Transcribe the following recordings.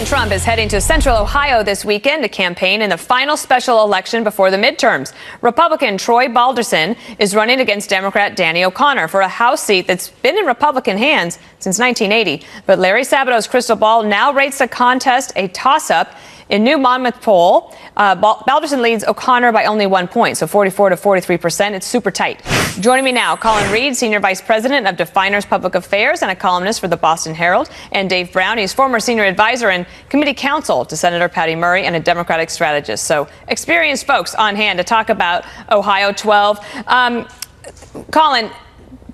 Trump is heading to Central Ohio this weekend to campaign in the final special election before the midterms. Republican Troy Balderson is running against Democrat Danny O'Connor for a House seat that's been in Republican hands since 1980. But Larry Sabato's crystal ball now rates the contest a toss-up. In new Monmouth poll, Balderson leads O'Connor by only 1 point, so 44 to 43%. It's super tight. Joining me now, Colin Reed, Senior Vice President of Definers Public Affairs and a columnist for the Boston Herald, and Dave Brown. He's former senior advisor and committee counsel to Senator Patty Murray and a Democratic strategist. So experienced folks on hand to talk about Ohio 12. Colin,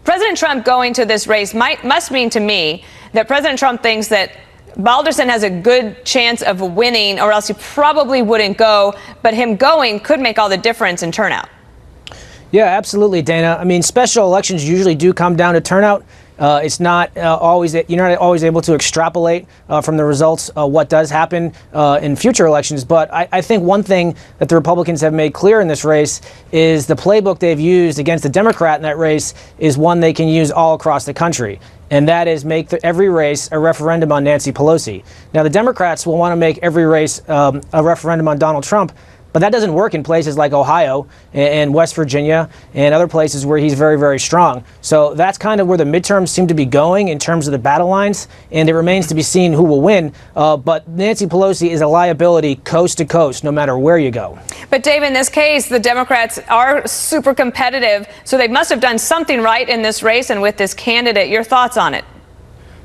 President Trump going to this race must mean to me that President Trump thinks that Balderson has a good chance of winning, or else he probably wouldn't go. But him going could make all the difference in turnout. Yeah, absolutely, Dana. I mean, special elections usually do come down to turnout. It's not always you're not always able to extrapolate from the results what does happen in future elections. But I think one thing that the Republicans have made clear in this race is the playbook they've used against the Democrat in that race is one they can use all across the country. And that is make every race a referendum on Nancy Pelosi. Now, the Democrats will want to make every race a referendum on Donald Trump. But that doesn't work in places like Ohio and West Virginia and other places where he's very, very strong. So that's kind of where the midterms seem to be going in terms of the battle lines. And it remains to be seen who will win. But Nancy Pelosi is a liability coast to coast, no matter where you go. But, Dave, in this case, the Democrats are super competitive. So they must have done something right in this race and with this candidate. Your thoughts on it?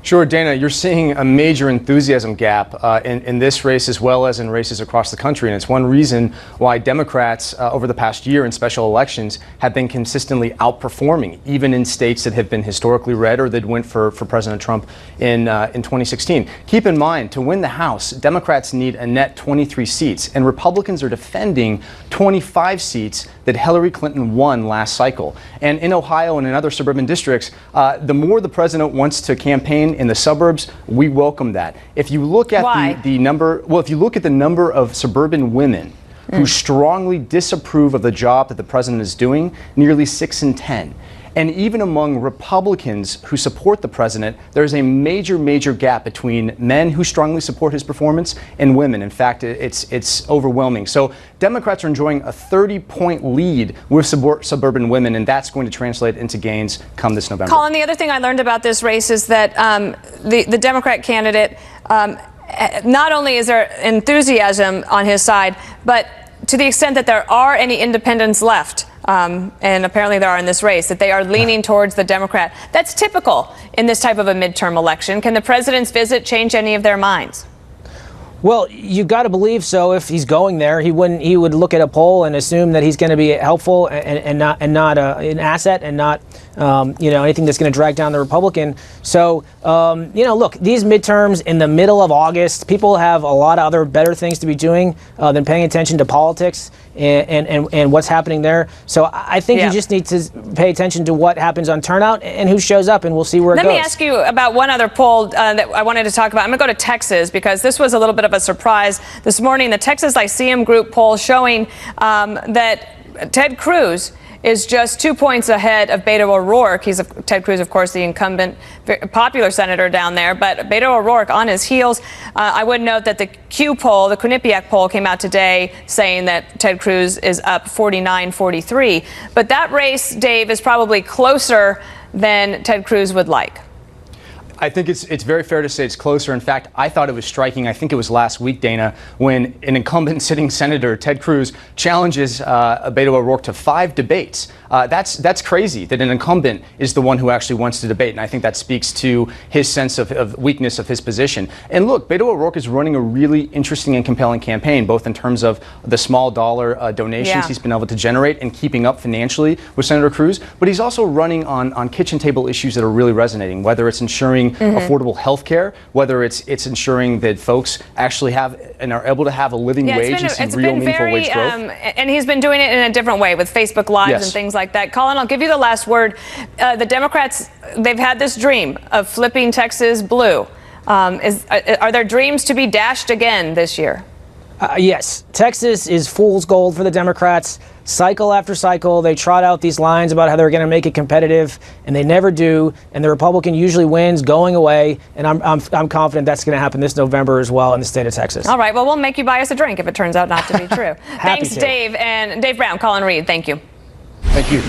Sure, Dana, you're seeing a major enthusiasm gap in this race as well as in races across the country. And it's one reason why Democrats over the past year in special elections have been consistently outperforming, even in states that have been historically red or that went for President Trump in 2016. Keep in mind, to win the House, Democrats need a net 23 seats, and Republicans are defending 25 seats that Hillary Clinton won last cycle. And in Ohio and in other suburban districts, the more the president wants to campaign in the suburbs, we welcome that. If you look at the number, if you look at the number of suburban women who strongly disapprove of the job that the president is doing, nearly 6 in 10. And even among Republicans who support the president, there's a major, major gap between men who strongly support his performance and women. In fact, it's overwhelming. So Democrats are enjoying a 30-point lead with suburban women, and that's going to translate into gains come this November. Colin, the other thing I learned about this race is that the Democrat candidate, not only is there enthusiasm on his side, but to the extent that there are any independents left, and apparently there are in this race, that they are leaning towards the Democrat. That's typical in this type of a midterm election. Can the president's visit change any of their minds? Well, you got to believe so. If he's going there, he would look at a poll and assume that he's going to be helpful and not an asset and not anything that's going to drag down the Republican. So look, these midterms in the middle of August, people have a lot of other better things to be doing than paying attention to politics and what's happening there. So I think you just need to pay attention to what happens on turnout and who shows up, and we'll see where it goes. Let me ask you about one other poll that I wanted to talk about. I'm going to go to Texas because this was a little bit of a surprise this morning. The Texas Lyceum Group poll showing that Ted Cruz is just 2 points ahead of Beto O'Rourke. Ted Cruz, of course, the incumbent, popular senator down there, but Beto O'Rourke on his heels. I would note that the Q poll, the Quinnipiac poll, came out today saying that Ted Cruz is up 49-43. But that race, Dave, is probably closer than Ted Cruz would like. I think it's very fair to say it's closer. In fact, I thought it was striking. I think it was last week, Dana, when an incumbent sitting senator, Ted Cruz, challenges Beto O'Rourke to 5 debates. That's crazy that an incumbent is the one who actually wants to debate. And I think that speaks to his sense of weakness of his position. And look, Beto O'Rourke is running a really interesting and compelling campaign, both in terms of the small dollar donations he's been able to generate and keeping up financially with Senator Cruz. But he's also running on kitchen table issues that are really resonating, whether it's ensuring affordable health care, whether it's ensuring that folks actually have and are able to have a living wage and see real meaningful wage growth. And he's been doing it in a different way with Facebook Lives and things like that. Colin, I'll give you the last word. The Democrats, they've had this dream of flipping Texas blue. Are there dreams to be dashed again this year? Yes, Texas is fool's gold for the Democrats. Cycle after cycle, they trot out these lines about how they're going to make it competitive, and they never do. And the Republican usually wins going away. And I'm confident that's going to happen this November as well in the state of Texas. All right. Well, we'll make you buy us a drink if it turns out not to be true. Thanks, to. Dave. And Dave Brown, Colin Reed, thank you. Thank you.